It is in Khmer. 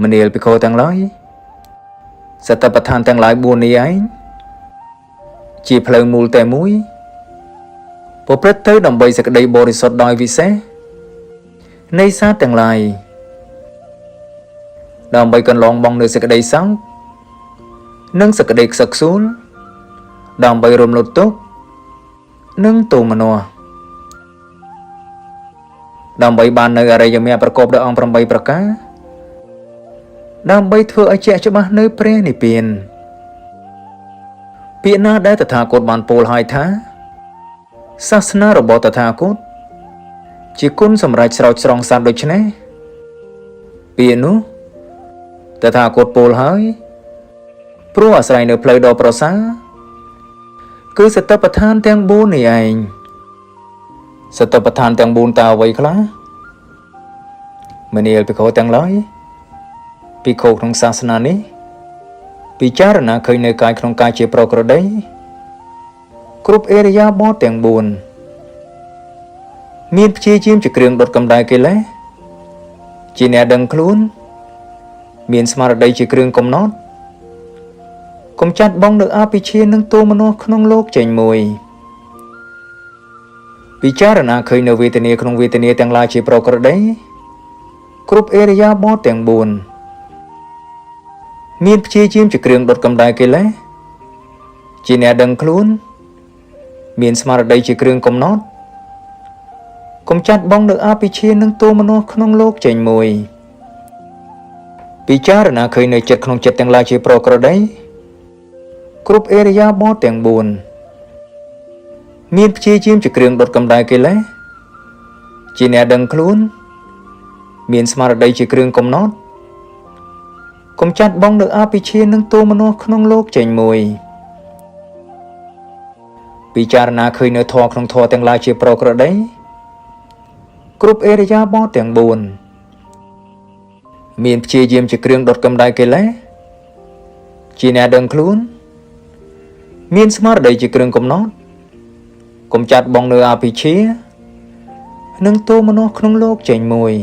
មនាលភិក្ខុទាំងឡាយសតបដ្ឋានទាំងឡាយ4នេះឯងជាផ្លូវមូលតែមួយប្រព្រឹត្តទៅដើម្បីសេចក្តីបរិសុទ្ធដោយវិសេសនៃសាសទាំងឡាយដើម្បីកន្លងបងនៅសេចក្តីសោកនិងសេចក្តីខ្សឹកខ្សួលដើម្បីរំលត់ទុក្ខនិងទោមនស្សដើម្បីបាននៅអរិយមគ្គប្រកបដោយអង្គ8ប្រការដើម្បីធ្វើឲ្យជាក់ច្បាស់នៅព្រះនិព្វានពាក្យណាដែលតថាគតបានពោលហើយថាសាសនារបស់តថាគតជាគុណសម្រាប់ស្រោចស្រង់សត្វដូច្នេះពាក្យនោះតថាគតពោលហើយព្រោះអាស្រ័យនៅផ្លូវដ៏ប្រសើរគឺសតិប្បដ្ឋានទាំង4នេះឯងសតិប្បដ្ឋានទាំង4តើអ្វីខ្លះមនាលភិក្ខុទាំងឡាយភិក្ខុក្នុងសាសនានេះពិចារណាឃើញនៅកាយក្នុងកាយជាប្រក្រតីគ្រប់អេរយាបថទាំង4មានព្យាយាមជាគ្រឿងដុតកម្ដៅកិលេសជាអ្នកដឹងខ្លួនមានស្មារតីជាគ្រឿងកំណត់កុំចាត់បងនៅអភិជានិងទោមនស្សក្នុងលោកចេញមួយពិចារណាឃើញនៅវេទនាក្នុងវេទនាទាំងឡាយជាប្រក្រតីគ្រប់អេរយាបថទាំង4មានព្យាយាមជាគ្រឿងដុតកម្ដៅកិលេសជាអ្នកដឹងខ្លួនមានស្មារតីជាគ្រឿងកំណត់កុំចាត់បងនៅអភិជានិងទោមនស្សក្នុងលោកចេញមួយពិចារណាឃើញនៅចិត្តក្នុងចិត្តទាំងឡាយជាប្រក្រតីគ្រប់អេរយាបថទាំង4មានព្យាយាមជាគ្រឿងដុតកម្ដៅកិលេសជាអ្នកដឹងខ្លួនមានស្មារតីជាគ្រឿងកំណត់កុំចាត់បងនៅអភិជានិងទោមនស្សក្នុងលោកចេញមួយពិចារណាឃើញនៅធម៌ក្នុងធម៌ទាំងឡាយជាប្រក្រតីគ្រប់អេរយាបថទាំង4មានព្យាយាមជាគ្រឿងដុតកម្ដៅកិលេសជាអ្នកដឹងខ្លួនមានស្មារតីជាគ្រឿងកំណត់កុំចាត់បងនៅអភិជានិងទោមនស្សក្នុងលោកចេញមួយ